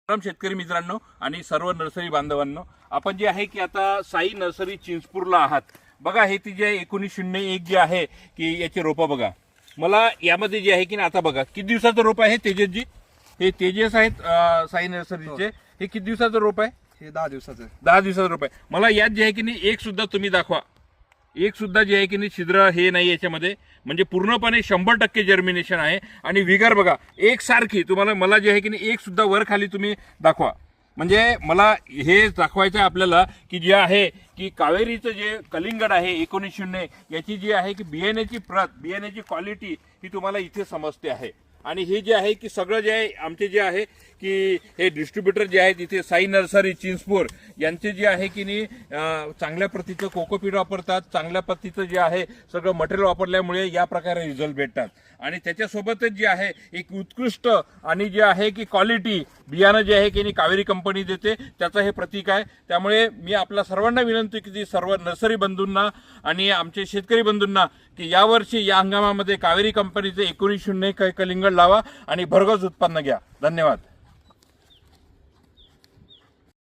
शेतकरी मित्रांनो आणि सर्व नर्सरी बांधवांनो, आपण जे आहे की आता साई नर्सरी चिंचपूरला आहात बघा. हे ती जे 1901 जे आहे की याचे रोपं बघा. मला यामध्ये जे आहे की आता बघा किती दिवसाचं रोप आहे तेजसजी. हे तेजस आहेत साई नर्सरीचे. हे किती दिवसाचं रोप आहे? हे 10 दिवसाचं. 10 दिवसाचं रोप आहे. मला यात जे आहे की नाही एक सुद्धा तुम्ही दाखवा. एक सुद्धा जे आहे की नाही छिद्र हे नाही याच्यामध्ये, म्हणजे पूर्णपणे 100% जर्मिनेशन आहे. आणि विगर बघा एकसारखी. तुम्हाला मला जे आहे की नाही एक सुद्धा वर खाली तुम्ही दाखवा. म्हणजे मला हे दाखवायचं आहे आपल्याला की जे आहे की कावेरीचं जे कलिंगड आहे 1901 याची जी आहे की बियाण्याची प्रत, बियाण्याची क्वालिटी ही तुम्हाला इथे समजते आहे. आणि हे जे आहे की सगळं जे आहे आमचे जे आहे की हे डिस्ट्रीब्युटर जे आहेत इथे साई नर्सरी चिंचपूर यांचे जे आहे की नाही चांगल्या प्रतीचं कोकोपीट वापरतात. चांगल्या प्रतीचं जे आहे सगळं मटेरियल वापरल्यामुळे या प्रकारे रिझल्ट भेटतात. आणि त्याच्यासोबतच जे आहे एक उत्कृष्ट आणि जे आहे की क्वालिटी बियाणं जे आहे की कावेरी कंपनी देते त्याचं हे प्रतीक आहे. त्यामुळे मी आपल्या सर्वांना विनंती की सर्व नर्सरी बंधूंना आणि आमचे शेतकरी बंधूंना की यावर्षी या हंगामामध्ये कावेरी कंपनीचे 1901 कलिंगड लावा आणि भरघोस उत्पन्न घ्या. धन्यवाद.